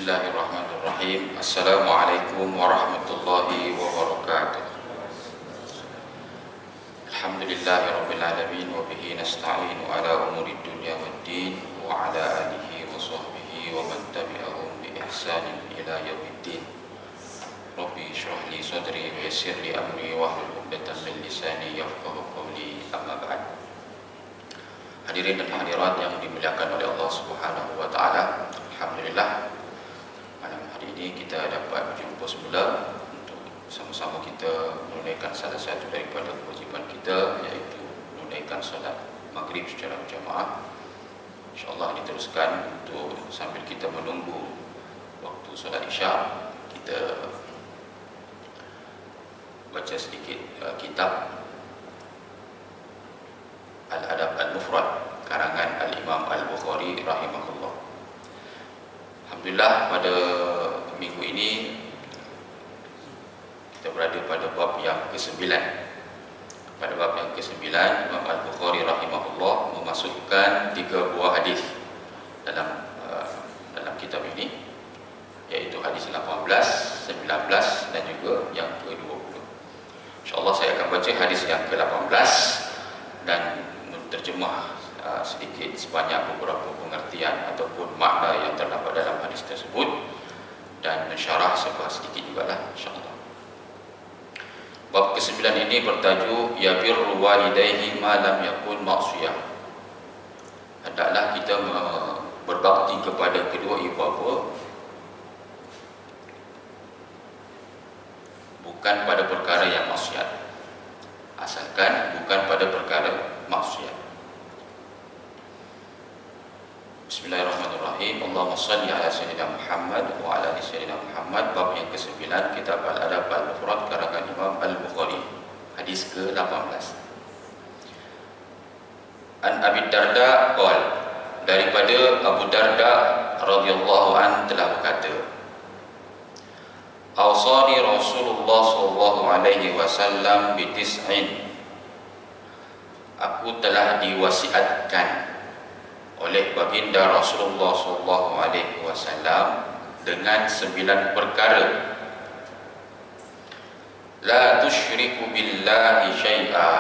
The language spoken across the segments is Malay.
Bismillahirrahmanirrahim. Assalamualaikum warahmatullahi wabarakatuh. Alhamdulillahirabbil alamin wa bihi nasta'inu ala umuri dunya waddin wa ala alihi wa sahbihi wa man tabi'ahum bi ihsanin ila yaumiddin. Rabbi shrah li sadri wa yassir li amri wahlul 'uqdatam min lisani yafqahu qawli. Amma ba'd. Hadirin dan hadirat yang dimuliakan oleh Allah Subhanahu wa taala, alhamdulillah malam hari ini kita dapat berjumpa semula untuk sama-sama kita menunaikan salah satu daripada kewajipan kita, iaitu menunaikan solat maghrib secara berjamaah. InsyaAllah diteruskan untuk sambil kita menunggu waktu solat isya, kita baca sedikit kitab Al-Adab Al-Mufrad karangan Al-Imam Al-Bukhari rahimahullah. Alhamdulillah, pada minggu ini kita berada pada bab yang ke-9. Pada bab yang ke-9, Imam Al-Bukhari rahimahullah memasukkan 3 buah hadis dalam kitab ini, iaitu hadis 18, 19 dan juga yang ke-20. InsyaAllah saya akan baca hadis yang ke-18 dan menterjemah sedikit sebanyak beberapa pengertian ataupun makna yang terdapat dalam hadis tersebut, dan mensyarah sebuah sedikit jugalah insyaAllah. Bab ke-9 ini bertajuk Yabirru walidayhi ma lam yakun maksiyah. Hendaklah kita berbakti kepada kedua ibu bapa bukan pada perkara yang maksiat, asalkan bukan pada perkara maksiat. Bismillahirrahmanirrahim. Allahumma salli ala sayyidina Muhammad wa ala ali sayyidina Muhammad. Bab yang ke-9, kitab Al-Adab Al-Mufrad karangan Imam Al-Bukhari, hadis ke-18. An Abi Darda qol, daripada Abu Darda radhiyallahu an telah berkata, Awsani Rasulullah sallallahu alaihi wasallam bi tis'in. Aku telah diwasiatkan oleh baginda Rasulullah sallallahu alaihi wasallam dengan 9 perkara. La tusyriku billahi syai'a.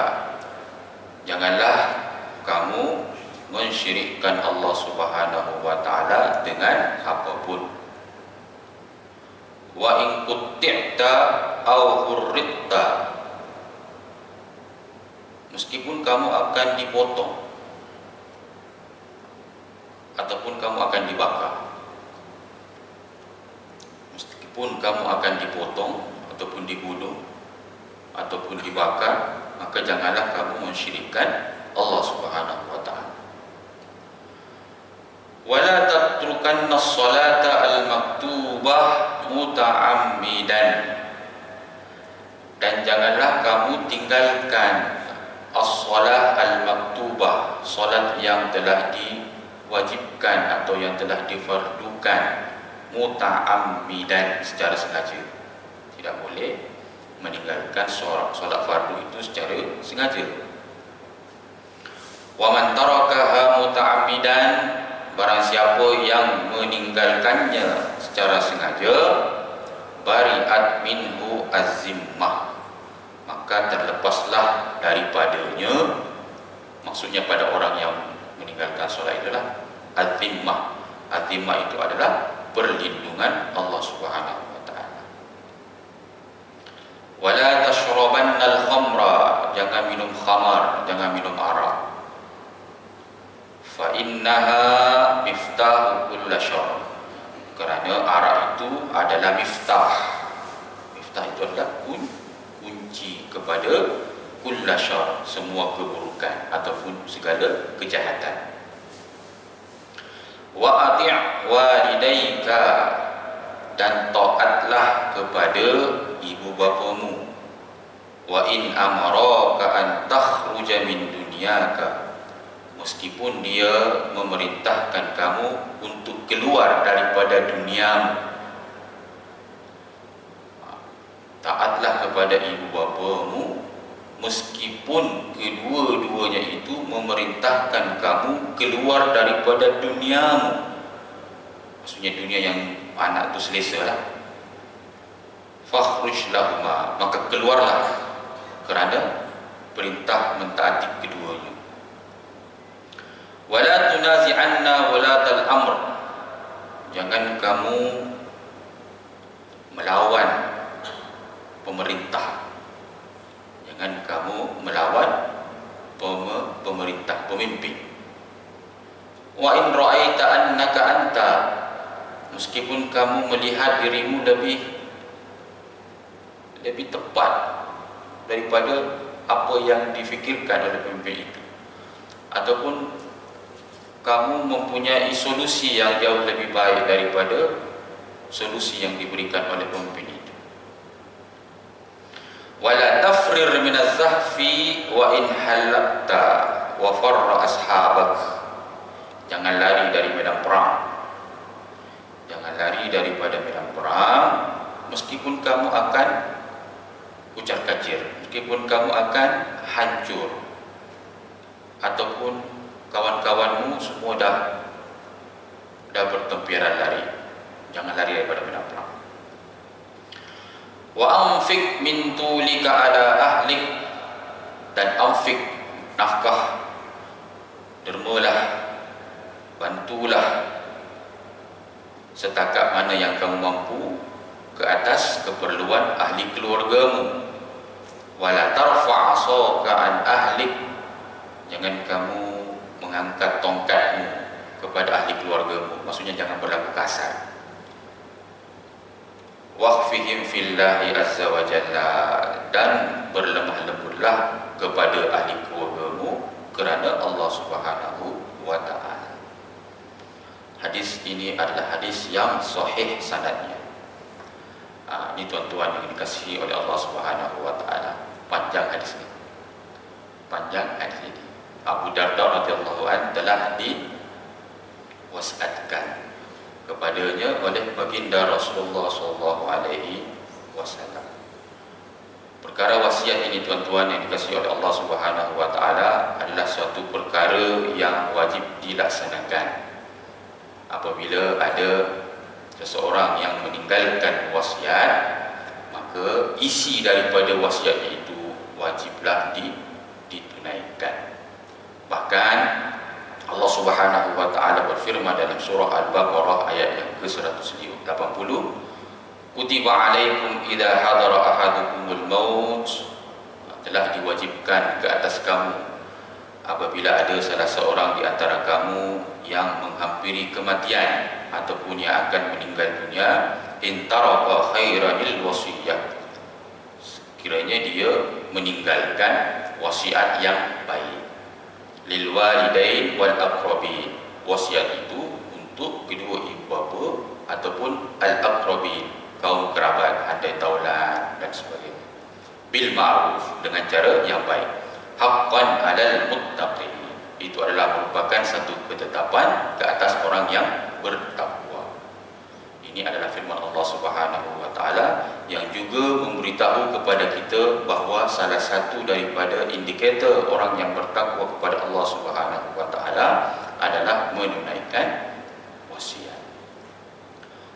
Janganlah kamu mensyirikkan Allah Subhanahu wa taala dengan apapun. Wa in qutti'ta aw hurritta. Meskipun kamu akan dipotong ataupun kamu akan dibakar, meskipun kamu akan dipotong ataupun dibunuh ataupun dibakar, maka janganlah kamu mensyirikkan Allah Subhanahu wa taala. Wala tatrukanna as-salata al-maktubah muta'ammidan. Dan janganlah kamu tinggalkan as-salah al-maktubah, salat yang telah diwajibkan atau yang telah difardukan, muta'ammidan, secara sengaja. Tidak boleh meninggalkan solat fardu itu secara sengaja. Wa man tarakaha muta'ammidan, barang siapa yang meninggalkannya secara sengaja, bari'at minhu az-zimmah, maka terlepaslah daripadanya, maksudnya pada orang yang meninggalkan solat itulah az-zimmah. Az-zimmah itu adalah perlindungan Allah Subhanahu wa taala. Wala tashrabanna al-khamra, jangan minum khamar, jangan minum arak. Fa innaha miftahu kulli syarr, kerana arak itu adalah miftah. Miftah itu adalah kunci kepada kulli syarr, semua keburukan ataupun segala kejahatan. Wa ati' walidayka, dan taatlah kepada ibu bapamu. Wa in amaraka an takhruja min dunyaka, meskipun dia memerintahkan kamu untuk keluar daripada duniamu. Taatlah kepada ibu bapamu meskipun kedua-duanya itu memerintahkan kamu keluar daripada duniamu. Maksudnya dunia yang anak tu selesa lah. Fakhruj lahuma, maka keluarlah kerana perintah mentaati keduanya. Wala tunazi'anna walatal amr, jangan kamu melawan pemerintah, jangan kamu melawan pemerintah, pemimpin. Wa in ra'aita annaka anta, meskipun kamu melihat dirimu lebih tepat daripada apa yang difikirkan oleh pemimpin itu, ataupun kamu mempunyai solusi yang jauh lebih baik daripada solusi yang diberikan oleh pemimpin itu. Wala tafrir min az-zahfi wa in halakta wa farra ashabak, jangan lari dari medan perang, jangan lari daripada medan perang meskipun kamu akan ucar-kacir, meskipun kamu akan hancur, ataupun kawan-kawanmu semua dah bertempiran lari, jangan lari daripada medan perang. Wa anfiq min tulika ala ahlik, dan anfiq, nafkah, dermalah, bantulah setakat mana yang kamu mampu ke atas keperluan ahli keluargamu. Wala tarfa' 'asaka an ahlik, jangan kamu mengangkat tongkatmu kepada ahli keluargamu, maksudnya jangan berlaku kasar. Waqfihim fillahi azza wa jalla, dan berlemah lembutlah kepada ahli keluargamu kerana Allah Subhanahu wa ta'ala. Hadis ini adalah hadis yang sahih sanadnya. Ini tuan-tuan yang dikasihi oleh Allah Subhanahu wa ta'ala. Panjang hadis ini, panjang hadis ini. Abu Darda radhiyallahu anhu telah diwasiatkan kepadanya oleh baginda Rasulullah sallallahu alaihi wasallam. Perkara wasiat ini tuan-tuan yang dikasihi oleh Allah Subhanahu wa taala adalah suatu perkara yang wajib dilaksanakan. Apabila ada seseorang yang meninggalkan wasiat, maka isi daripada wasiatnya itu wajiblah ditunaikan. Bahkan Allah Subhanahu wa taala berfirman dalam surah Al-Baqarah ayat yang ke-180, Kutiba alaikum idza hadara ahadukumul maut, telah diwajibkan ke atas kamu apabila ada salah seorang di antara kamu yang menghampiri kematian ataupun yang akan meninggal dunia, in taraka khairanil wasiyah, kiranya dia meninggalkan wasiat yang baik. Lil walidain wal aqrabin, wasiat itu untuk kedua ibu bapa ataupun al aqrabin, kaum kerabat, handai taulan dan sebagainya. Bil ma'ruf, dengan cara yang baik. Haqqan 'alal muttaqin, itu adalah merupakan satu ketetapan ke atas orang yang bertakwa. Ini adalah firman Allah Subhanahu wa taala yang juga memberitahu kepada kita bahawa salah satu daripada indikator orang yang bertakwa kepada Allah Subhanahu wa taala adalah menunaikan wasiat.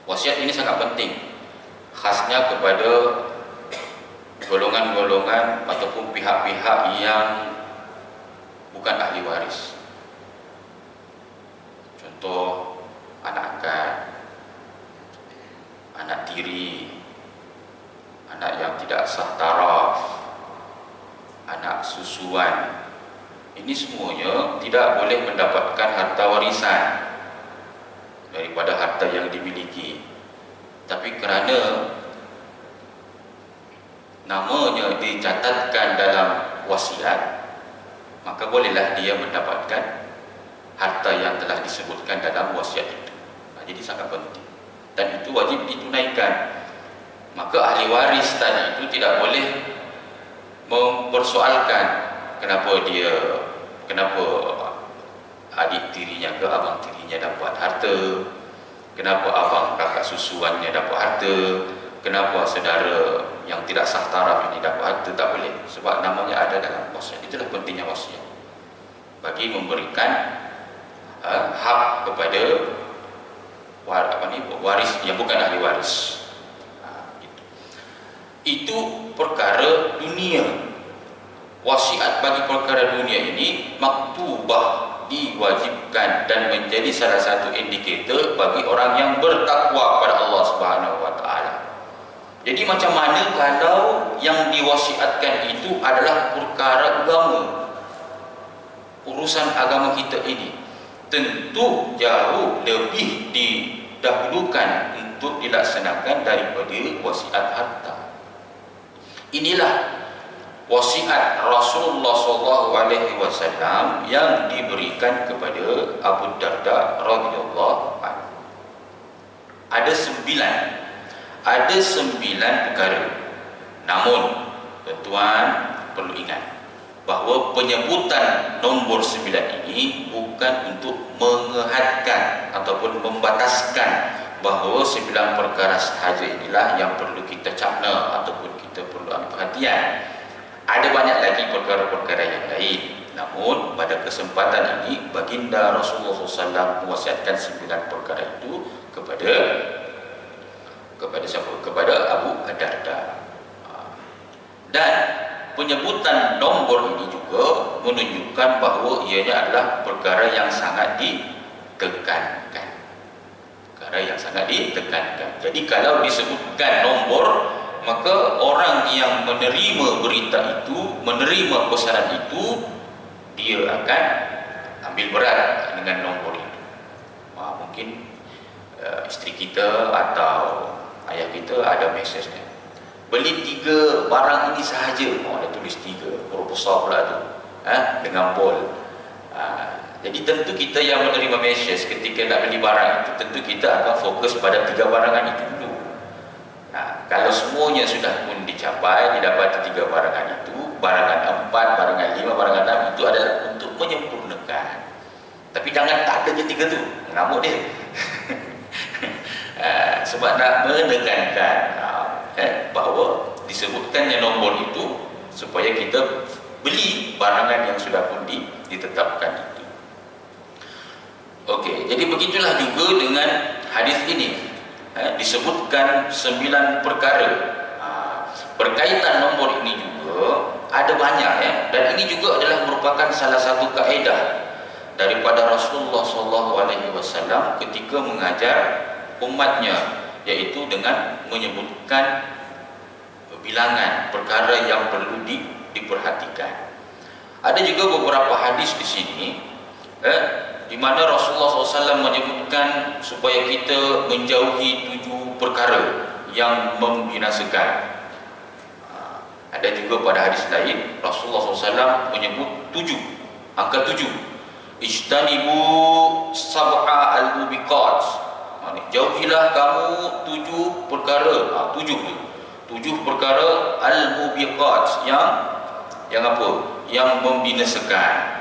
Wasiat ini sangat penting, khasnya kepada golongan-golongan ataupun pihak-pihak yang bukan ahli waris. Contoh anak angkat, anak tiri, anak yang tidak sah taraf, anak susuan. Ini semuanya tidak boleh mendapatkan harta warisan daripada harta yang dimiliki. Tapi kerana namanya dicatatkan dalam wasiat, maka bolehlah dia mendapatkan harta yang telah disebutkan dalam wasiat itu. Jadi sangat penting, dan itu wajib ditunaikan. Maka ahli waris tadi itu tidak boleh mempersoalkan kenapa adik tirinya ke abang tirinya dapat harta, kenapa abang kakak susuannya dapat harta, kenapa saudara yang tidak sah taraf ini dapat harta. Tak boleh, sebab namanya ada dalam wasiat. Itulah pentingnya wasiat, bagi memberikan hak kepada waris yang bukan ahli waris. Gitu. Itu perkara dunia. Wasiat bagi perkara dunia ini maktubah, diwajibkan dan menjadi salah satu indikator bagi orang yang bertakwa kepada Allah Subhanahu wa taala. Jadi macam mana kalau yang diwasiatkan itu adalah perkara agama, urusan agama kita ini, tentu jauh lebih didahulukan untuk dilaksanakan daripada wasiat harta. Inilah wasiat Rasulullah SAW yang diberikan kepada Abu Darda radhiyallahu anhu. Ada sembilan perkara. Namun tuan-tuan perlu ingat bahawa penyebutan nombor 9 ini bukan untuk mengehadkan ataupun membataskan bahawa 9 perkara sahaja inilah yang perlu kita cakna ataupun kita perlu ambil perhatian. Ada banyak lagi perkara-perkara yang lain. Namun pada kesempatan ini baginda Rasulullah SAW mewasiatkan 9 perkara itu kepada siapa? Kepada Abu Darda. Dan penyebutan nombor ini juga menunjukkan bahawa ianya adalah perkara yang sangat ditekankan. Perkara yang sangat ditekankan. Jadi kalau disebutkan nombor, maka orang yang menerima berita itu, menerima pesanan itu, dia akan ambil berat dengan nombor itu. Mungkin isteri kita atau ayah kita ada mesej kan, beli 3 barang ini sahaja. Ada tulis 3, proposal pula tu, dengan bol. Jadi tentu kita yang menerima mesej ketika nak beli barang itu, tentu kita akan fokus pada 3 barangan itu dulu. Kalau semuanya sudah pun dicapai, didapati 3 barangan itu, barangan 4, barangan 5, barangan 6 itu adalah untuk menyempurnakan. Tapi jangan tak ada je 3 tu, ngamuk dia. Sebab nak menekankan bahawa disebutkannya nombor itu supaya kita beli barangan yang sudah pun ditetapkan itu. Okey, jadi begitulah juga dengan hadis ini. Disebutkan 9 perkara. Berkaitan nombor ini juga ada banyak dan ini juga adalah merupakan salah satu kaedah daripada Rasulullah SAW ketika mengajar umatnya, iaitu dengan menyebutkan bilangan perkara yang perlu diperhatikan. Ada juga beberapa hadis di sini di mana Rasulullah SAW menyebutkan supaya kita menjauhi 7 perkara yang membinasakan. Ada juga pada hadis lain Rasulullah SAW menyebut 7, angka 7. Ijtanibu sab'a al-mubiqat. Jauhilah kamu 7 perkara. 7 perkara al-mubiqat yang apa? Yang membinasakan.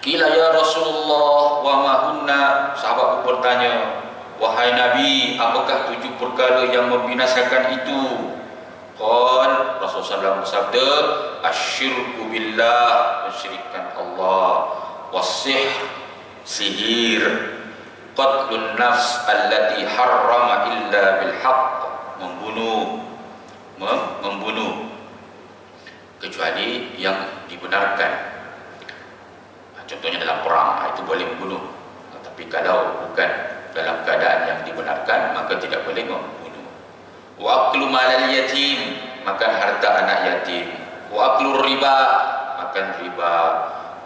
Qila ya Rasulullah wa ma hunna. Sahabat bertanya, wahai Nabi, apakah 7 perkara yang membinasakan itu? Qal, Rasulullah SAW bersabda, asyirku billah, mensyirikkan Allah, wasihr, sihir, qatlun nafs allati harrama illa bilhaq, membunuh kecuali yang dibenarkan. Contohnya dalam perang, itu boleh membunuh. Tapi kalau bukan dalam keadaan yang dibenarkan, maka tidak boleh membunuh. Wa aklu malal yatim, makan harta anak yatim. Wa aklu riba, makan riba.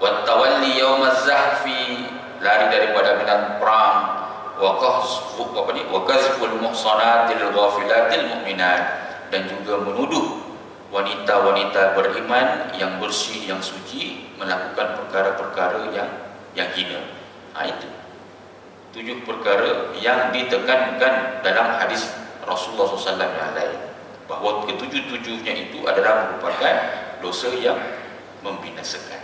Wa tawalli yaumaz zahfi, lari daripada medan perang. Wa qazful muhsanatil ghafilatil mu'minat, dan juga menuduh wanita-wanita beriman yang bersih, yang suci melakukan perkara-perkara yang hina. Itu 7 perkara yang ditekankan dalam hadis Rasulullah SAW yang lain, bahawa ketujuh-tujuhnya itu adalah merupakan dosa yang membinasakan.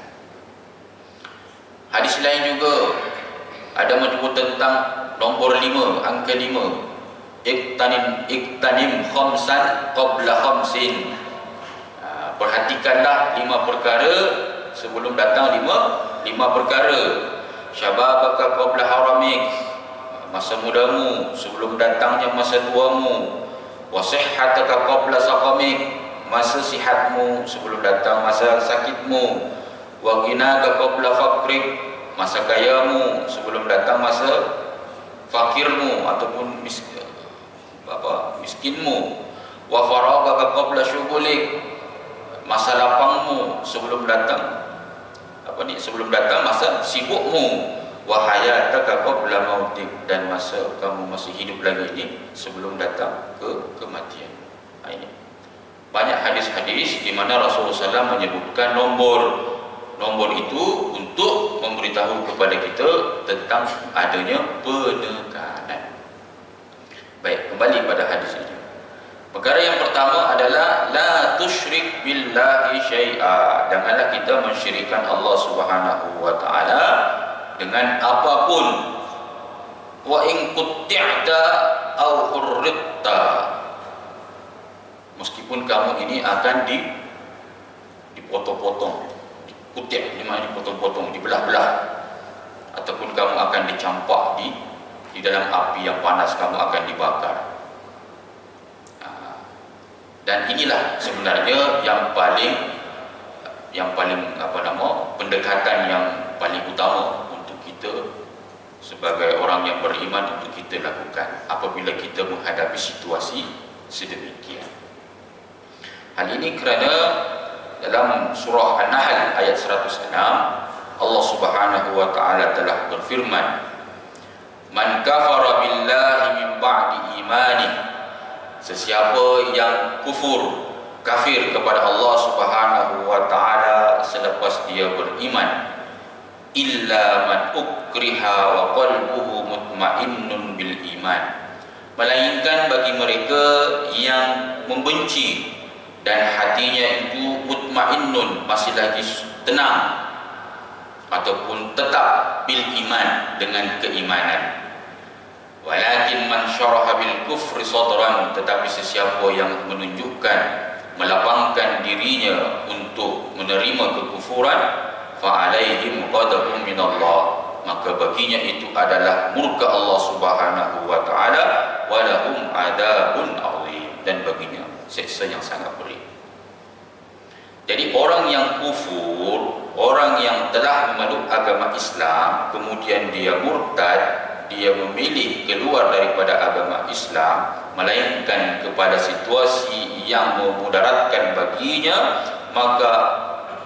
Hadis lain juga ada menyebut tentang nombor 5, angka 5. Iktanim khamsan qabla khamsin. Perhatikanlah 5 perkara sebelum datang 5 perkara. Syababaka qabla haramik. masa mudamu sebelum datangnya masa tuamu, wa sihhataka qabla saqamik, masa sihatmu sebelum datang masa sakitmu, wa ghinaka qabla faqrik, masa kayamu sebelum datang masa fakirmu ataupun miskinmu, wa faragaka qabla syugulik, masa lapangmu sebelum datang sebelum datang masa sibukmu, wa hayataka qabla mautik, dan masa kamu masih hidup lagi ini sebelum datang kematian. Ini banyak hadis-hadis di mana Rasulullah SAW menyebutkan nombor itu untuk memberitahu kepada kita tentang adanya penekanan. Baik, kembali pada hadis ini. Perkara yang pertama adalah la tusyrik billahi syai'a. Janganlah kita mensyirikkan Allah Subhanahu wa taala dengan apapun. Wa in qutti'ta aw hurritta. Meskipun kamu ini akan dipotong-potong, dikutip, ini maknanya dipotong-potong, dibelah-belah, ataupun kamu akan dicampak di dalam api yang panas, kamu akan dibakar. Dan inilah sebenarnya yang paling pendekatan yang paling utama untuk kita sebagai orang yang beriman untuk kita lakukan apabila kita menghadapi situasi sedemikian. Hal ini kerana dalam surah An-Nahl ayat 106 Allah Subhanahu wa taala telah berfirman, "Man kafara billahi min ba'di imanihi." Sesiapa yang kafir kepada Allah Subhanahu wa taala selepas dia beriman, illa man ukriha wa qalbuhu mutmainnun bil iman, melainkan bagi mereka yang membenci dan hatinya itu mutmainnun, masih lagi tenang ataupun tetap bil iman, dengan keimanan. Walakin man syaraha bil kufri sadran, tetapi sesiapa yang menunjukkan, melapangkan dirinya untuk menerima kekufuran, fa alaihim ghadabun minallah, maka baginya itu adalah murka Allah Subhanahu wa taala, wa lahum adabun azim, dan baginya siksa yang sangat berat. Jadi orang yang kufur, orang yang telah memeluk agama Islam kemudian dia murtad, dia memilih keluar daripada agama Islam melainkan kepada situasi yang memudaratkan baginya, maka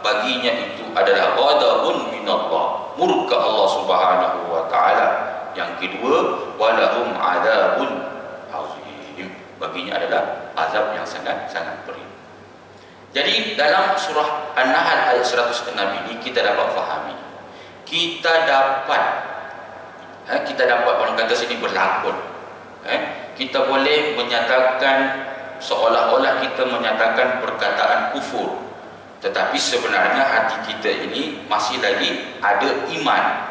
baginya itu adalah ghadabun minallah, murka Allah Subhanahu wa taala. Yang kedua, walahum adabun azim, baginya adalah azab yang sangat berat. Jadi dalam surah An-Nahl ayat 106 ini kita dapat fahami, kita dapat orang kata sini berlakon. Kita boleh menyatakan seolah-olah kita menyatakan perkataan kufur, tetapi sebenarnya hati kita ini masih lagi ada iman.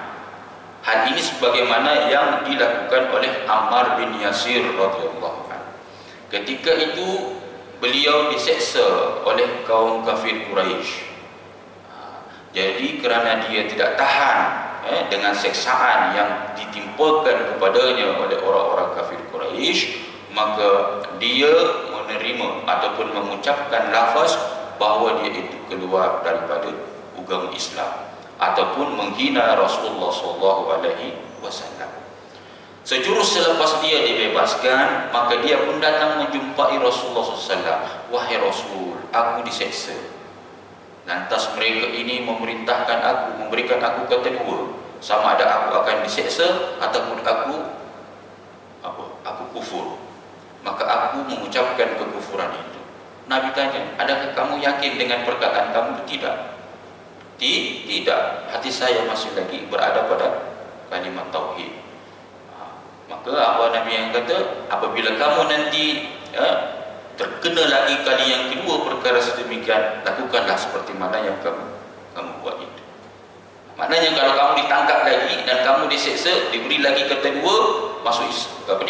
Hal ini sebagaimana yang dilakukan oleh Ammar bin Yasir radhiyallahu anhu. Ketika itu beliau diseksa oleh kaum kafir Quraisy. Jadi kerana dia tidak tahan dengan seksaan yang ditimpakan kepadanya oleh orang-orang kafir Quraisy, maka dia menerima ataupun mengucapkan lafaz bahawa dia itu keluar daripada agama Islam ataupun menghina Rasulullah SAW. Sejurus selepas dia dibebaskan, maka dia pun datang menjumpai Rasulullah SAW. "Wahai Rasul, aku diseksa. Lantas mereka ini memerintahkan aku, memberikan aku kata dua, sama ada aku akan diseksa ataupun aku kufur. Maka aku mengucapkan kekufuran itu." Nabi tanya, "Adakah kamu yakin dengan perkataan kamu?" "Tidak." Tidak, hati saya masih lagi berada pada kalimat tauhid. Maka apa Nabi yang kata, apabila kamu nanti terkena lagi kali yang kedua perkara sedemikian, lakukanlah seperti mana yang kamu buat itu. Maknanya kalau kamu ditangkap lagi dan kamu diseksa, diberi lagi kata dua,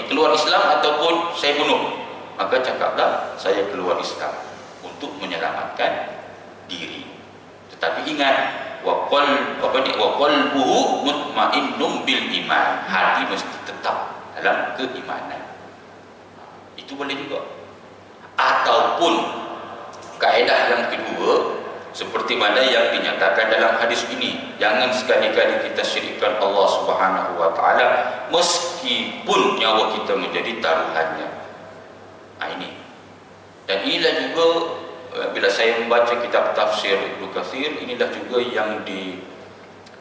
keluar Islam ataupun saya bunuh, maka cakaplah saya keluar Islam untuk menyelamatkan diri. Tetapi ingat, wa qalbuhu mutmainnun bil iman, hati mesti tetap dalam keimanan. Itu boleh juga. Ataupun kaedah yang kedua, seperti mana yang dinyatakan dalam hadis ini, jangan sekali-kali kita syirikkan Allah Subhanahu wa taala meskipun nyawa kita menjadi taruhannya. Ini. Dan inilah juga bila saya membaca kitab tafsir Ibnu Katsir, inilah juga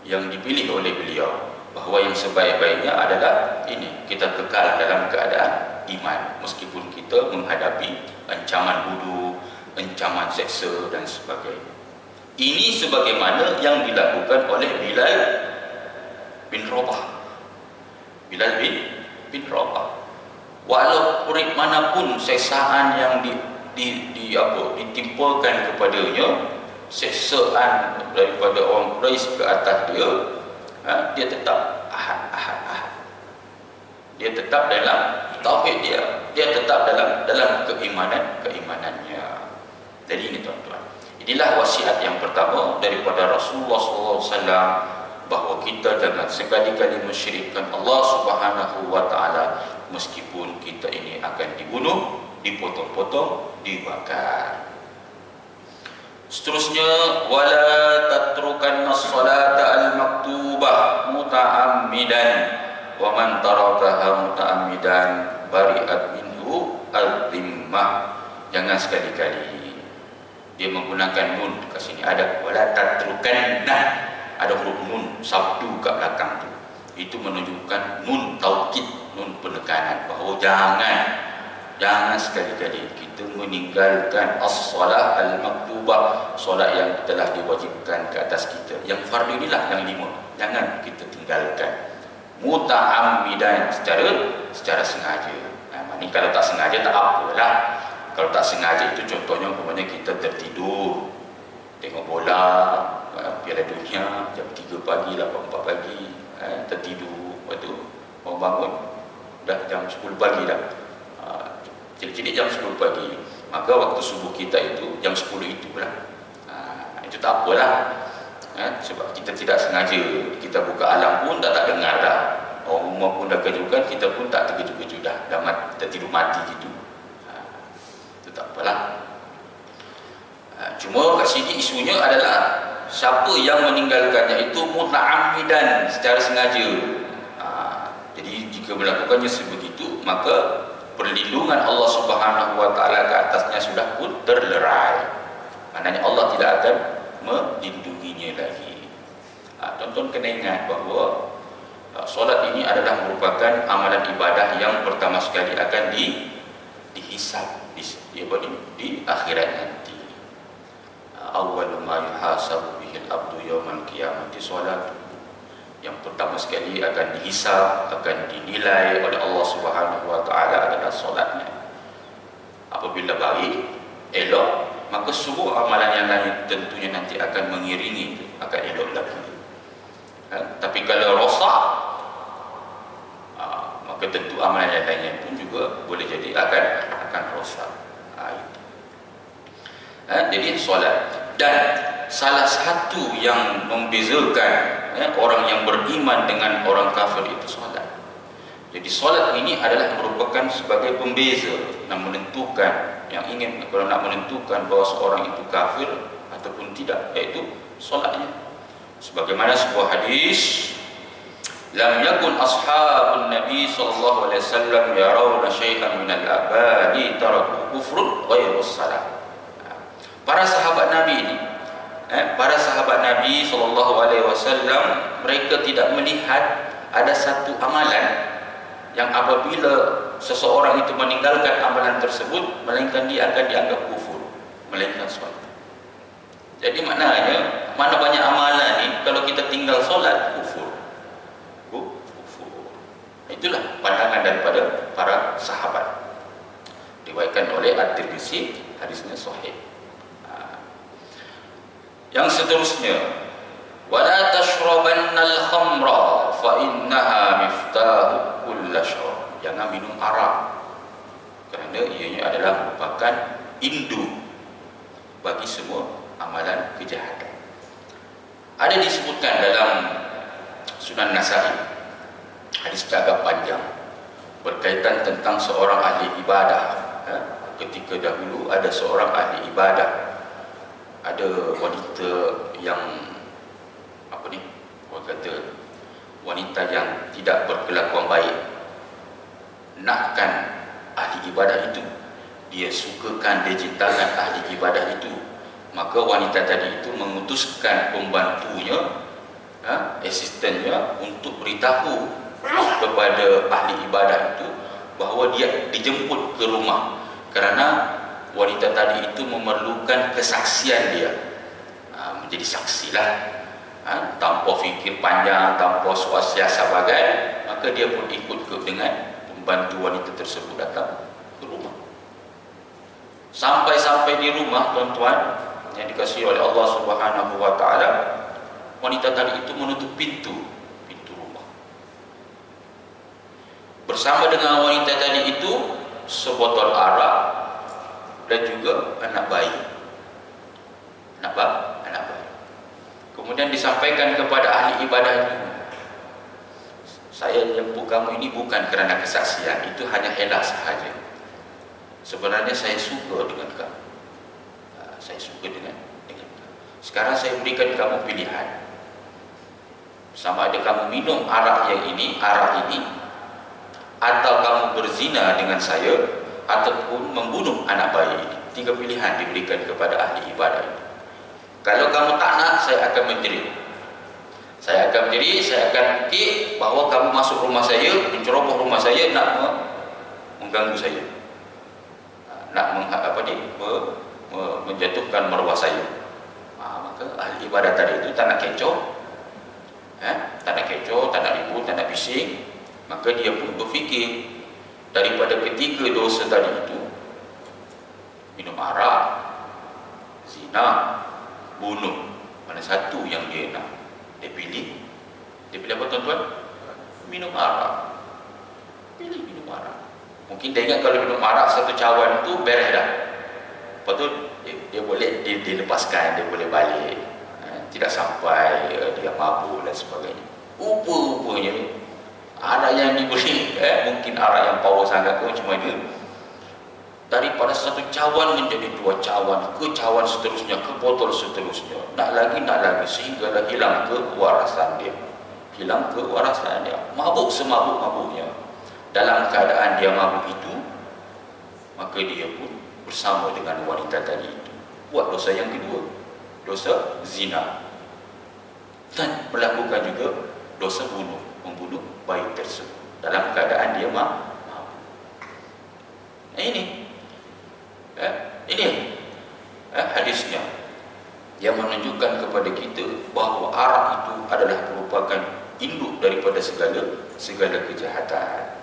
yang dipilih oleh beliau, bahawa yang sebaik-baiknya adalah ini, kita kekal dalam keadaan iman meskipun kita menghadapi ancaman bunuh, ancaman seksa dan sebagainya. Ini sebagaimana yang dilakukan oleh Bilal bin Rabah. Bilal bin Rabah. Walau murid manapun seksaan yang ditimpakan kepadanya, seksaan daripada orang Quraisy ke atas dia, dia tetap ahad. Dia tetap dalam tauhid dia tetap dalam keimanannya. Jadi ini tuan-tuan, inilah wasiat yang pertama daripada Rasulullah SAW, bahawa kita jangan sekali-kali mensyirikkan Allah Subhanahu wa taala meskipun kita ini akan dibunuh, dipotong-potong, dibakar. Seterusnya, wala tatrukanna as-salata al-maktubah muta'ammidan wa man tarakaha muta'ammidan bari'at minhu al-dhimmah. Jangan sekali-kali. Dia menggunakan nun kat sini, ada wala tatrukanna, ada huruf nun sabdu kat belakang tu. Itu menunjukkan nun taukid, nun penekanan, bahawa jangan sekali-kali kita meninggalkan as-salah al-maktubah, solat yang telah diwajibkan ke atas kita. Yang fardu inilah yang 5, jangan kita tinggalkan. Muta'ammidan, secara sengaja. Ini kalau tak sengaja tak apalah. Kalau tak sengaja itu contohnya umpamanya kita tertidur tengok bola, Piala Dunia jam 3 pagi, 4 pagi, tertidur, lepas tu mau bangun dah jam 10 pagi dah, cilik-cilik jam 10 pagi, maka waktu subuh kita itu jam 10 itulah. Itu tak apalah, sebab kita tidak sengaja, kita buka alam pun tak dengar dah, orang rumah pun dah kejutkan, kita pun tak terkejut-kejut dah tertidur mati gitu. Tak apalah. Cuma kat sini isunya adalah siapa yang meninggalkannya itu muta'ammidan, secara sengaja. Jadi jika melakukannya sebegitu, maka perlindungan Allah Subhanahu wa taala ke atasnya sudah pun terlerai. Maknanya Allah tidak akan melindunginya lagi. Tuan-tuan kena ingat bahawa solat ini adalah merupakan amalan ibadah yang pertama sekali akan dihisab di akhirat nanti. Awal ma yuhasabu bihil abdu yawmal qiyamati solat. Yang pertama sekali akan dihisab, akan dinilai oleh Allah Subhanahu wa taala adalah solatnya. Apabila baik, elok, maka semua amalan yang lain tentunya nanti akan mengiringi itu, akan elok lagi. Tapi kalau rosak, maka tentu amalan yang lainnya pun juga boleh jadi akan rosak. Jadi solat, dan salah satu yang membezakan orang yang beriman dengan orang kafir itu solat. Jadi solat ini adalah merupakan sebagai pembeza yang menentukan, yang ingin kalau nak menentukan bahawa seorang itu kafir ataupun tidak, iaitu solatnya. Sebagaimana sebuah hadis, lam yakun ashabun nabi sallallahu alaihi wasallam yarawna syai'an min al-abadi taraku kufrun ghairus salat. Para sahabat Nabi ini, para sahabat Nabi sallallahu alaihi wasallam, mereka tidak melihat ada satu amalan yang apabila seseorang itu meninggalkan amalan tersebut, melainkan dia akan dianggap kufur, melainkan solat. Jadi maknanya, mana banyak amalan ni, kalau kita tinggal solat, kufur. Itulah pandangan daripada para sahabat. Diriwayatkan oleh At-Tirmizi, hadisnya sahih. Yang seterusnya, wala tashrabannal khamra fa innaha miftahu kulli syarr. Jangan minum arak, kerana ianya adalah merupakan induk bagi semua amalan kejahatan. Ada disebutkan dalam Sunan Nasa'i, hadis agak panjang, berkaitan tentang seorang ahli ibadah. Ketika dahulu ada seorang ahli ibadah, ada wanita yang orang kata wanita yang tidak berkelakuan baik, nakkan ahli ibadah itu, dia sukakan, dia cintakan ahli ibadah itu, maka wanita tadi itu mengutuskan pembantunya, asistennya, untuk beritahu kepada ahli ibadah itu bahawa dia dijemput ke rumah, kerana wanita tadi itu memerlukan kesaksian dia. Menjadi saksilah, tanpa fikir panjang, tanpa swasiasa bagai, maka dia pun ikut dengan pembantu wanita tersebut datang ke rumah. Sampai-sampai di rumah, tuan-tuan yang dikasihi oleh Allah Subhanahu wa taala, wanita tadi itu menutup pintu rumah. Bersama dengan wanita tadi itu sebotol arak dan juga anak bayi. Anak bayi. Kemudian disampaikan kepada ahli ibadah itu, saya jemput kamu ini bukan kerana kesaksian, itu hanya elah sahaja. Sebenarnya saya suka dengan kamu. Saya suka dengan kamu. Sekarang saya berikan kamu pilihan. Sama ada kamu minum arak ini, atau kamu berzina dengan saya, ataupun membunuh anak bayi ini. 3 pilihan diberikan kepada ahli ibadah ini. Kalau kamu tak nak, saya akan menjerit. Saya akan fikir bahawa kamu masuk rumah saya, menceroboh rumah saya, nak mengganggu saya, nak menjatuhkan maruah saya. Maka ahli ibadah tadi itu tak nak kecoh, tak nak ribut, tak nak bising. Maka dia pun berfikir, daripada ketiga dosa tadi itu, minum arak, zina, bunuh, mana satu yang dia nak? Dia pilih apa, tuan-tuan? Minum arak. Pilih minum arak. Mungkin dia ingat kalau minum arak satu cawan tu beres dah. Lepas tu dia boleh dilepaskan, dia boleh balik, tidak sampai dia mabuk dan sebagainya. Rupa-rupanya arak yang diberi, mungkin arak yang power sangat ke macam mana, daripada satu cawan menjadi 2 cawan, ke cawan seterusnya, ke botol seterusnya, nak lagi, sehinggalah hilang kewarasan dia. Mabuk semabuk-mabuknya. Dalam keadaan dia mabuk itu, maka dia pun bersama dengan wanita tadi itu buat dosa yang kedua, dosa zina, dan melakukan juga dosa membunuh bayi tersebut dalam keadaan dia mabuk. Ini hadisnya yang menunjukkan kepada kita bahawa arak itu adalah merupakan induk daripada segala kejahatan.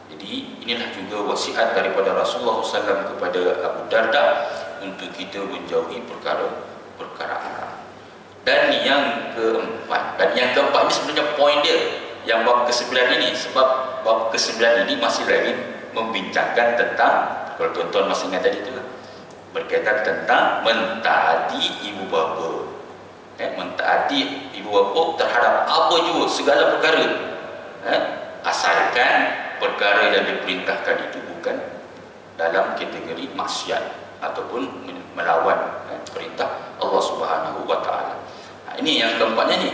Jadi inilah juga wasiat daripada Rasulullah SAW kepada Abu Darda untuk kita menjauhi perkara arak. Dan yang keempat ini sebenarnya poin dia yang bab ke-9 ini, sebab bab ke-9 ini masih lagi membincangkan tentang, kalau tuan-tuan masih ingat tadi itu, berkaitan tentang mentaati ibu bapa. Mentaati ibu bapa terhadap apa juga, segala perkara, asalkan perkara yang diperintahkan itu bukan dalam kategori maksiat ataupun melawan perintah Allah Subhanahu wa taala. Ini yang keempatnya ni,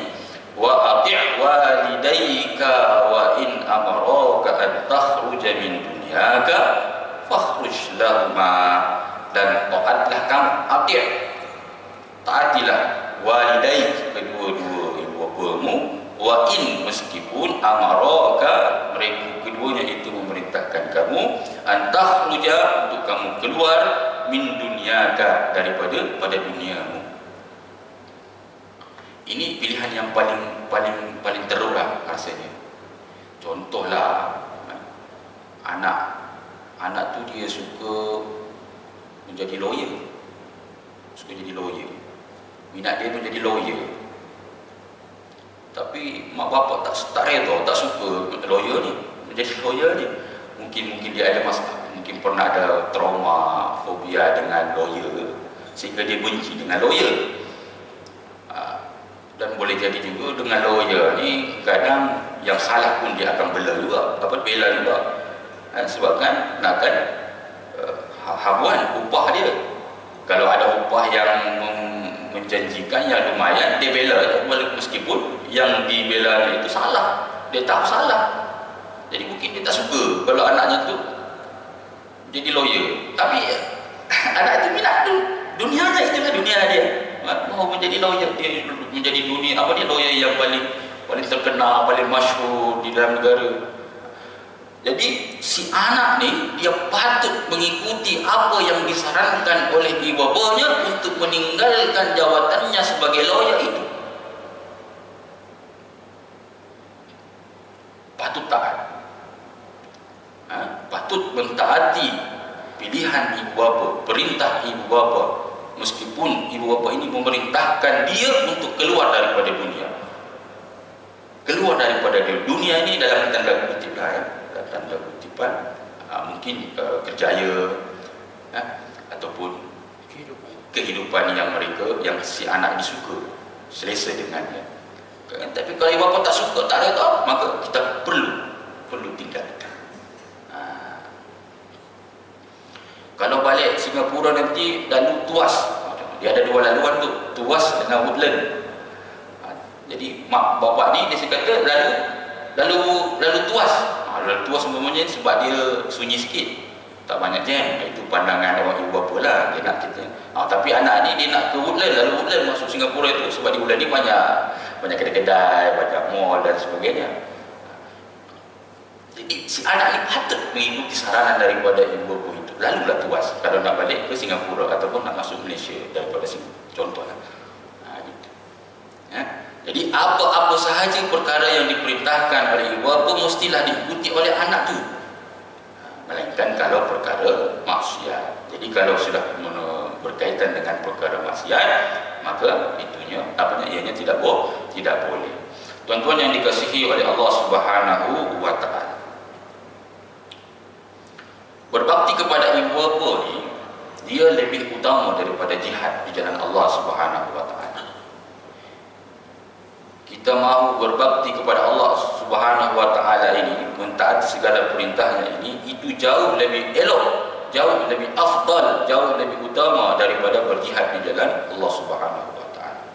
wa ati' walidayka wa in amaraka an takhruja min dunyaka fakhruj lahuma, dan taatlah kamu, taatilah walidaik, kedua-dua ibu bapamu, wa in, meskipun amaraka, mereka keduanya itu memerintahkan kamu, antakhruja, untuk kamu keluar, min dunyaka, daripada duniamu. Ini pilihan yang paling teruk lah rasanya. Contohlah, anak tu dia suka menjadi lawyer, minat dia menjadi lawyer, tapi mak bapak tak reda, tak suka lawyer ni, menjadi lawyer ni. Mungkin dia ada masalah, mungkin pernah ada trauma, fobia dengan lawyer, sehingga dia benci dengan lawyer. Dan boleh jadi juga dengan lawyer ni, kadang yang salah pun dia akan bela juga. Sebabkan nakkan habuan upah dia. Kalau ada upah yang menjanjikan, yang lumayan, dia bela je, meskipun yang dibela itu salah, dia tahu salah. Jadi mungkin dia tak suka kalau anaknya tu jadi lawyer, tapi anak itu minat tu, dunianya itulah dunia dia. Mau menjadi lawyer, dia menjadi dunia dia lawyer yang paling terkenal, paling masyhur di dalam negara. Jadi si anak ni dia patut mengikuti apa yang disarankan oleh ibu bapanya untuk meninggalkan jawatannya sebagai lawyer itu. Patut taat. Patut mentaati pilihan ibu bapa, perintah ibu bapa, meskipun ibu bapa ini memerintahkan dia untuk keluar daripada dunia. Keluar daripada dunia ini dalam tanda kutip dalam tanda kutipan, mungkin kerjaya, ataupun kehidupan yang yang si anak ini suka, selesa dengannya. Tapi kalau ibu bapa tak suka, tak reda, maka kita perlu tinggalkan. Kalau balik Singapura nanti lalu Tuas, dia ada dua laluan tu, Tuas dengan Woodland. Jadi mak bapak ni dia kata lalu Tuas. Lalu Tuas sebenarnya sebab dia sunyi sikit, tak banyak jam. Itu pandangan orang ibu bapa lah, dia nak kita. Tapi anak ni dia nak ke Woodland, lalu Woodland masuk Singapura itu sebab di Woodland ni banyak kedai-kedai, banyak mall dan sebagainya. Jadi si anak ni patut mengikuti saranan daripada ibu bapa itu. Lalulah Tuas kalau nak balik ke Singapura ataupun nak masuk Malaysia daripada sini, contohlah. Gitu. Jadi apa-apa sahaja perkara yang diperintahkan oleh ibu bapa mestilah diikuti oleh anak tu. Melainkan kalau perkara maksiat. Jadi kalau sudah berkaitan dengan perkara maksiat, maka ianya tidak boleh. Tuan-tuan yang dikasihi oleh Allah Subhanahu wa taala. Berbakti kepada ibu bapa ni dia lebih utama daripada jihad di jalan Allah Subhanahu wa taala. Kita mahu berbakti kepada Allah Subhanahu wa taala ini, mentaati segala perintahnya ini, itu jauh lebih elok, jauh lebih afdal, jauh lebih utama daripada berjihad di jalan Allah Subhanahu wa taala.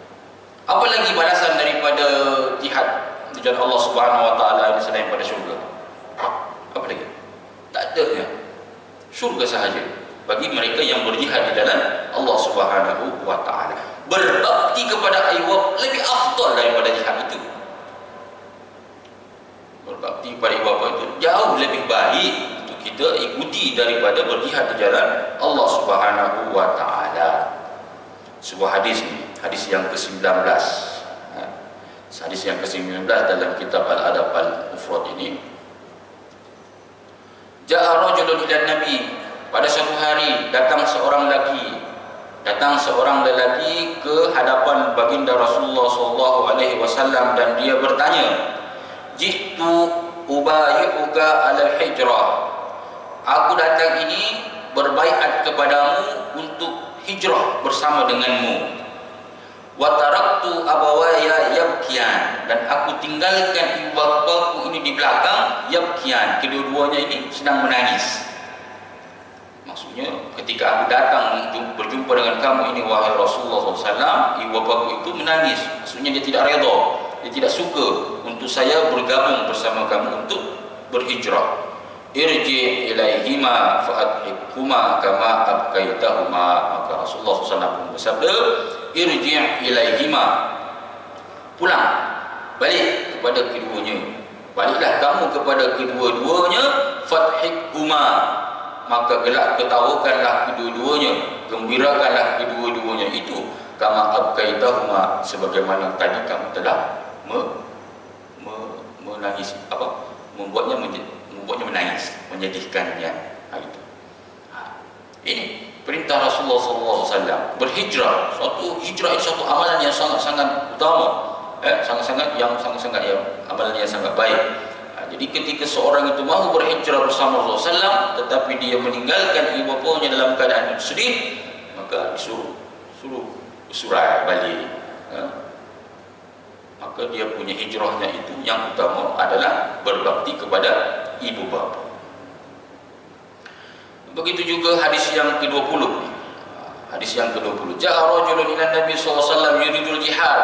Apa lagi balasan daripada jihad di jalan Allah Subhanahu wa taala ini selain pada syurga? Apa lagi? Tak ada ya. Syurga sahaja bagi mereka yang berjihad di jalan Allah Subhanahu wa taala. Berbakti kepada ibu bapa lebih afdal daripada jihad itu. Berbakti kepada ibu bapa itu jauh lebih baik untuk kita ikuti daripada berjihad di jalan Allah Subhanahu wa taala. Sebuah hadis ni, hadis yang ke-19. Hadis yang ke-19 dalam kitab Al-Adab Al-Mufrad ini. Ja'a rajulun ila Nabi, pada suatu hari datang seorang lelaki ke hadapan baginda Rasulullah SAW dan dia bertanya, "Jitu ubayyuka 'alal hijrah." Aku datang ini berbaiat kepadamu untuk hijrah bersama denganmu. Wa taraktu abawaya yabkiyan, dan aku tinggalkan ibu bapaku ini di belakang, yabkiyan, kedua-duanya ini sedang menangis. Maksudnya ketika aku datang berjumpa dengan kamu ini wahai Rasulullah SAW, ibu bapaku itu menangis. Maksudnya dia tidak redha, dia tidak suka untuk saya bergabung bersama kamu untuk berhijrah. Irji ilaihima fa'adhibhuma kama abkaitahuma. Maka Rasulullah SAW pun bersabda, irji ilaihima, pulang, balik kepada keduanya, baliklah kamu kepada kedua-duanya, fadhibhuma, maka gelak ketawakanlah kedua-duanya, gembirakanlah kedua-duanya itu, kama abkaitahuma, sebagaimana tadi kamu telah menangis, membuatnya menangis, menyedihkannya. Ini perintah Rasulullah SAW berhijrah. Hijrah itu suatu amalan yang sangat-sangat utama, sangat-sangat yang amalan yang sangat baik. Jadi ketika seorang itu mahu berhijrah bersama Rasulullah SAW, tetapi dia meninggalkan ibu bapanya dalam keadaan sedih, maka suruh bersurai balik. Maka dia punya hijrahnya itu yang utama adalah berbakti kepada ibu bapa. Begitu juga hadis yang ke-20 ni. Hadis yang ke-20. Ja'a rajulun ila Nabi sallallahu alaihi wasallam yuridul jihad.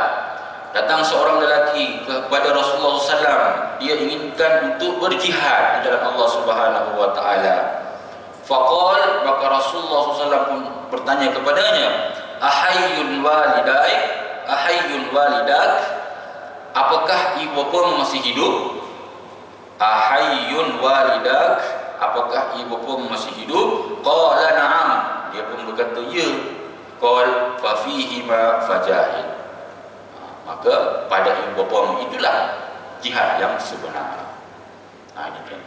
Datang seorang lelaki kepada Rasulullah SAW. Dia inginkan untuk berjihad di dalam Allah Subhanahu wa taala. Faqal, maka Rasulullah SAW pun bertanya kepadanya, ahayyun walidaik, ahayyun walidak, apakah ibu bapamu masih hidup? Ahayyun walidak, apakah ibu bapamu masih hidup? Qala na'am, dia pun berkata ya. Qal fa fihi ma fajahid, maka pada ibu bapamu itulah jihad yang sebenar. Ini kan.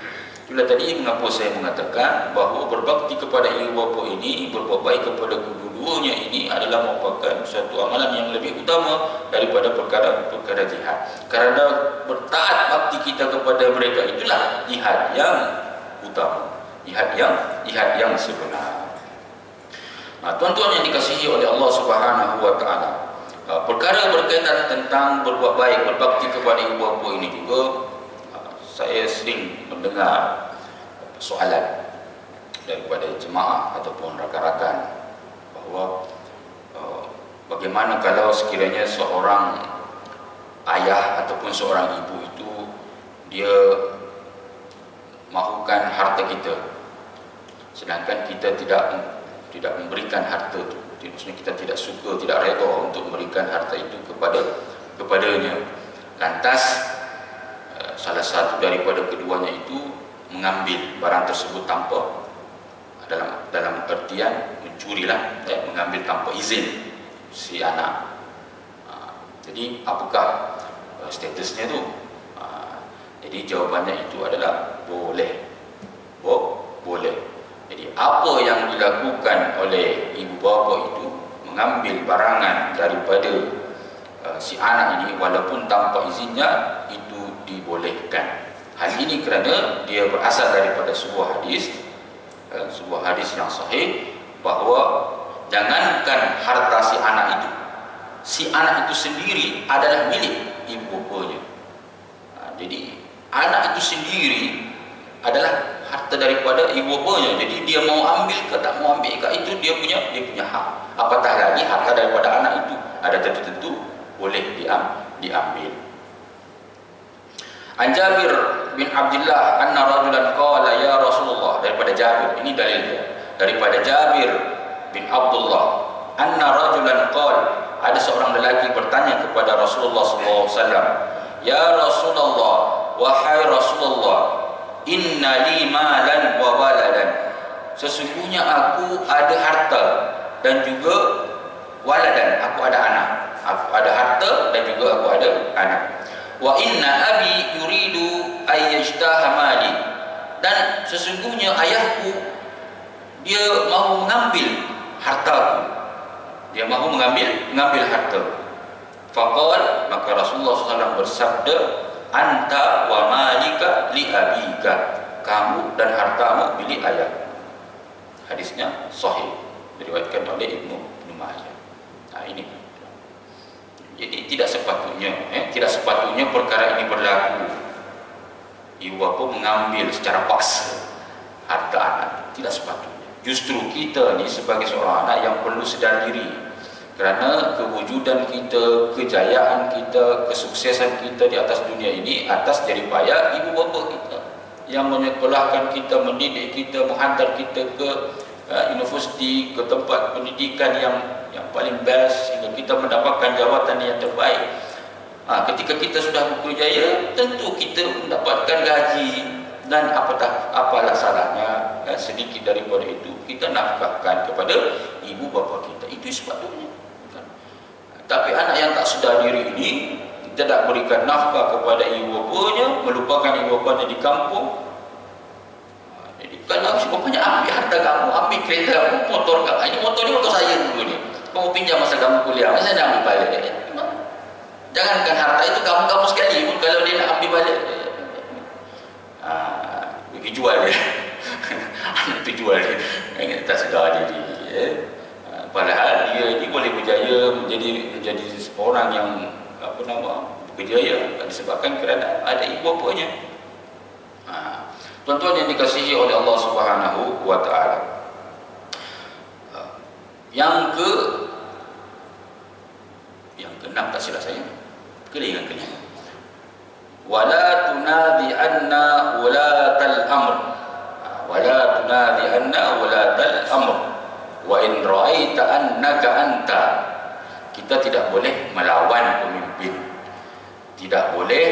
Itulah tadi mengapa saya mengatakan bahawa berbakti kepada ibu bapa ini, berbuat baik kepada kedua-duanya ini adalah merupakan satu amalan yang lebih utama daripada perkara jihad. Kerana bertaat bakti kita kepada mereka itulah jihad yang utama, jihad yang sebenar. Tuan-tuan yang dikasihi oleh Allah Subhanahu wa taala, perkara berkaitan tentang berbuat baik, berbakti kepada ibu bapa ini juga saya sering mendengar soalan daripada jemaah ataupun rakan-rakan bahawa bagaimana kalau sekiranya seorang ayah ataupun seorang ibu itu dia mahukan harta kita, sedangkan kita tidak memberikan harta itu. Maksudnya kita tidak suka, tidak redha untuk memberikan harta itu kepadanya. Lantas salah satu daripada keduanya itu mengambil barang tersebut tanpa, dalam artian mencurilah, mengambil tanpa izin si anak. Jadi apakah statusnya itu? Jadi jawapannya itu adalah boleh. Boleh. Jadi apa yang dilakukan oleh ibu bapa itu, mengambil barangan daripada si anak ini walaupun tanpa izinnya, itu dibolehkan. Hal ini kerana dia berasal daripada sebuah hadis yang sahih bahawa jangankan harta si anak itu sendiri adalah milik ibu bapanya. Jadi anak itu sendiri adalah harta daripada ibu bapanya. Jadi dia mau ambil ke tak mau ambil ke, itu dia punya hak. Apatah lagi harta daripada anak itu ada tentu boleh diambil. An Jabir bin Abdullah anna rajulan qala ya Rasulullah, daripada Jabir, ini dalil dia, daripada Jabir bin Abdullah anna rajulan qala, ada seorang lelaki bertanya kepada Rasulullah SAW, ya Rasulullah, wahai Rasulullah, inna li malan wa waladan, sesungguhnya aku ada harta dan juga waladan, aku ada anak. Aku ada harta dan juga aku ada anak. Wa inna abi yuridu ayyajtaha mali, dan sesungguhnya ayahku dia mahu mengambil hartaku, dia mahu mengambil harta. Faqal, maka Rasulullah SAW bersabda, anta wa malika li abika, kamu dan hartamu milik ayahmu. Hadisnya sahih, diriwayatkan oleh Ibnu Majah. Ini. Jadi tidak sepatutnya perkara ini berlaku. Ibu bapa mengambil secara paksa harta anak, tidak sepatutnya. Justru kita ni sebagai seorang anak yang perlu sedar diri, kerana kewujudan kita, kejayaan kita, kesuksesan kita di atas dunia ini atas jeripaya ibu bapa kita yang menyekolahkan kita, mendidik kita, menghantar kita ke universiti, ke tempat pendidikan yang paling best, sehingga kita mendapatkan jawatan yang terbaik. Ketika kita sudah berjaya, tentu kita mendapatkan gaji, dan apalah salahnya sedikit daripada itu kita nafkahkan kepada ibu bapa kita. Itu sepatutnya. Tapi anak yang tak sedar diri ini tidak berikan nafkah kepada ibu bapanya, melupakan ibu bapanya di kampung. Jadi kalau si bapanya ambil harta kamu, ambil kereta kamu, motor kamu, ini motor saya dulu ni, kamu pinjam masa kamu kuliah, saya nak ambil balik. Jangankan harta itu, kamu sekali pun kalau dia nak ambil balik, pergi jual dia. Itu jual dia, tak sedar diri. Padahal dia ini boleh berjaya menjadi orang yang berjaya disebabkan kerana ada ibu bapanya. Tuan-tuan yang dikasihi oleh Allah Subhanahu wa taala. Yang keenam, tak silap saya. Yang keenam. Wala tunadi anna ulatal amr. Wala tunadi anna ulatal amr. Wa in ra'aita annaka anta. Kita tidak boleh melawan pemimpin. Tidak boleh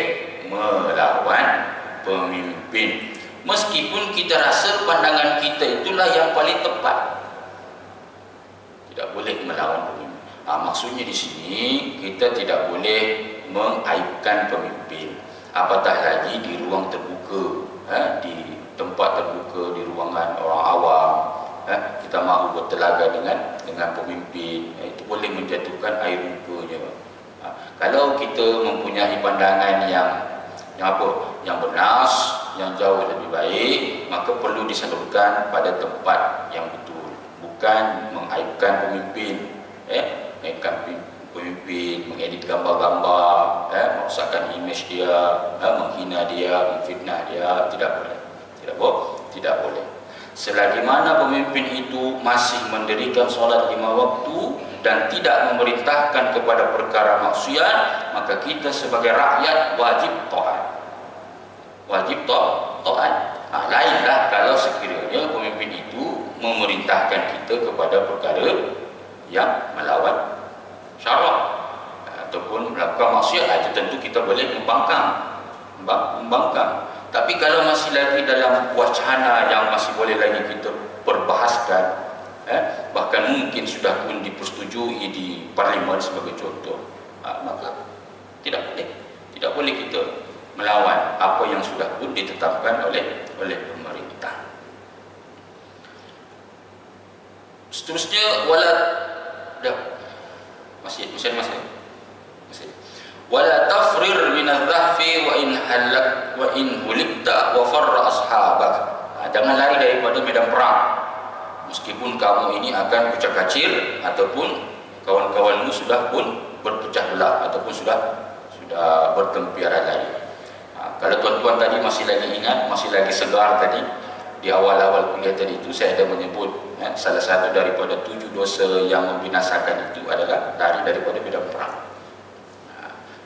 melawan pemimpin. Meskipun kita rasa pandangan kita itulah yang paling tepat. Tidak boleh melawan pemimpin. Maksudnya di sini kita tidak boleh mengaibkan pemimpin. Apatah lagi di ruang terbuka, di tempat terbuka, di ruangan orang awam, kita mahu bertelaga dengan pemimpin, itu boleh menjatuhkan air mukanya. Kalau kita mempunyai pandangan yang bernas, yang jauh lebih baik, maka perlu disalurkan pada tempat yang betul, bukan mengaibkan pemimpin, mengaibkan pemimpin, mengedit gambar-gambar, merosakkan imej dia, menghina dia, memfitnah dia. Tidak boleh. Selagi mana pemimpin itu masih mendirikan solat 5 waktu dan tidak memerintahkan kepada perkara maksiat, maka kita sebagai rakyat wajib taat. Lainlah kalau sekiranya pemimpin itu memerintahkan kita kepada perkara yang melawan syarak ataupun melakukan maksiat, itu tentu kita boleh membangkang. Tapi kalau masih lagi dalam wacana yang masih boleh lagi kita perbahaskan, bahkan mungkin sudah pun dipersetujui di parlimen sebagai contoh, maka tidak boleh kita melawan apa yang sudah pun ditetapkan oleh pemerintah. Seterusnya masih. Wala tafrir min adh-dhahfi wa in hulikta wa farra ashabak. Jangan lari daripada medan perang. Meskipun kamu ini akan kucak-kacir ataupun kawan-kawanmu sudah pun berpecah belah ataupun sudah bertempiaran lagi. Kalau tuan-tuan tadi masih lagi ingat, masih lagi segar tadi di awal-awal kuliah tadi itu, saya ada menyebut salah satu daripada 7 dosa yang membinasakan itu adalah lari daripada medan perang.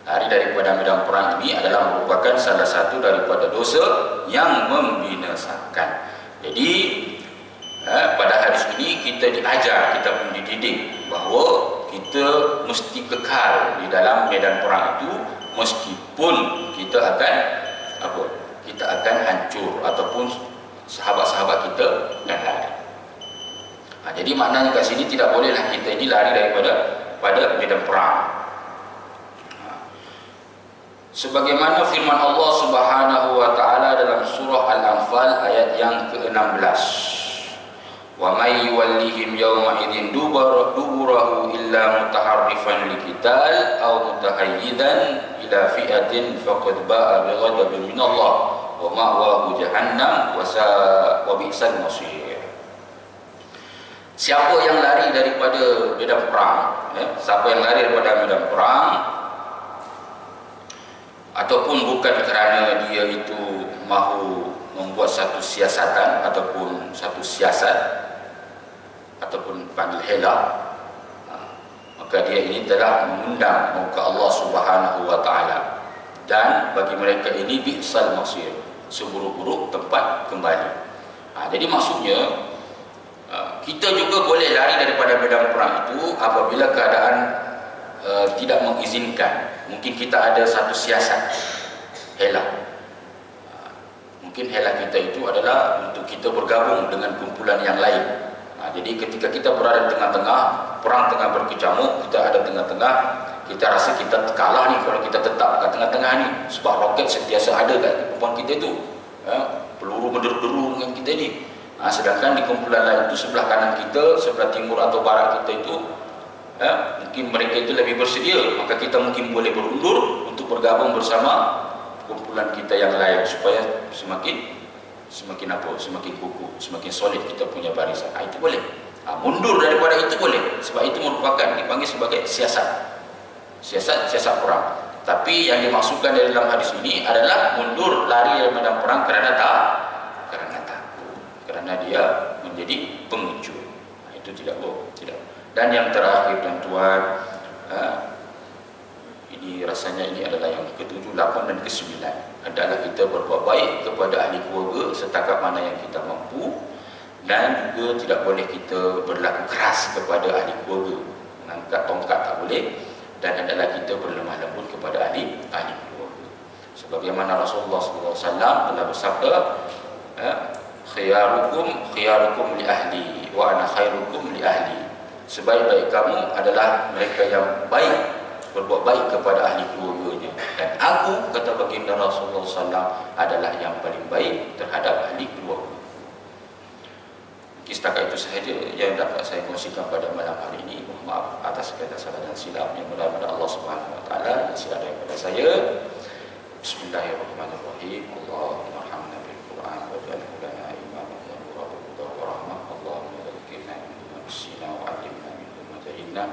Lari daripada medan perang ini adalah merupakan salah satu daripada dosa yang membinasakan. Jadi pada hadis ini kita diajar, kita pun dididik bahawa kita mesti kekal di dalam medan perang itu, meskipun kita akan hancur ataupun sahabat-sahabat kita yang lari. Jadi maknanya kat sini tidak bolehlah kita ini lari daripada medan perang. Sebagaimana firman Allah Subhanahu wa taala dalam surah Al-Anfal ayat yang ke-16. Wa may yuwallihim yawma idzin duburahu illa mutaharrifan liqital aw mutahayyidan ila fi'atin faqad ba'a bighadabin minallah wa ma'wahu jahannam wa bi'sal masir. Siapa yang lari daripada medan perang, medan perang, ataupun bukan kerana dia itu mahu membuat satu siasatan ataupun satu siasat ataupun panggil hela, maka dia ini telah mengundang muka Allah Subhanahu wa taala, dan bagi mereka ini bi'sal masir, seburuk-buruk tempat kembali. Jadi maksudnya kita juga boleh lari daripada medan perang itu apabila keadaan tidak mengizinkan. Mungkin kita ada satu siasat hela. Mungkin hela kita itu adalah untuk kita bergabung dengan kumpulan yang lain. Jadi ketika kita berada di tengah-tengah, perang tengah berkecamuk, kita ada tengah-tengah, kita rasa kita kalah ni kalau kita tetap kat tengah-tengah ni, sebab roket sentiasa ada kat depan kita itu, peluru menderu-deru dengan kita ni. Sedangkan di kumpulan lain itu, sebelah kanan kita, sebelah timur atau barat kita itu, mungkin mereka itu lebih bersedia, maka kita mungkin boleh berundur untuk bergabung bersama kumpulan kita yang lain supaya semakin kukuh, semakin solid kita punya barisan. Itu boleh. Mundur daripada itu boleh, sebab itu merupakan dipanggil sebagai siasat perang. Tapi yang dimaksudkan dalam hadis ini adalah mundur lari dari medan perang kerana kerana dia menjadi pengecut. Itu tidak boleh, tidak. Dan yang terakhir tuan-tuan, ini rasanya ini adalah yang ke-7, 8 dan ke-9, adalah kita berbuat baik kepada ahli keluarga setakat mana yang kita mampu, dan juga tidak boleh kita berlaku keras kepada ahli keluarga, mengangkat tongkat tak boleh, dan adalah kita berlemah lembut kepada ahli keluarga. Sebagaimana Rasulullah SAW telah bersabda, khiyarukum li ahli wa ana khairukum li ahli. Sebaik-baik kamu adalah mereka yang baik, berbuat baik kepada ahli keluarganya, dan aku, kata baginda Rasulullah SAW, adalah yang paling baik terhadap ahli keluarga. Setakat itu sahaja yang dapat saya kongsikan pada malam hari ini. Mohon maaf atas segala salah dan silap, yang mudah-mudahan Allah Subhanahu Wa Taala yang silap daripada saya. Bismillahirrahmanirrahim. Allahumma arhamna bil Quran waj'alhu lana imaman wa nuran wa rahmah. Allahumma dzakirna minhu ma nasina wa 'allimna minhu ma jahilna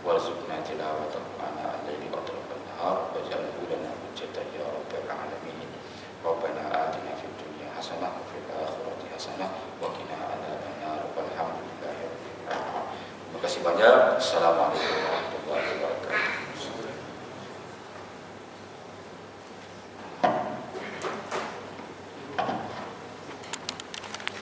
warzuqna tilawatahu ana al-laili wa atrafan nahar waj'alhu lana hujjatan ya rabbal alamin. Rabbana atina fid dunya hasanah wa fil akhirati hasanah wa qina adzabannar. Walhamdulillahirabbil alamin. Terima kasih banyak. Assalamualaikum.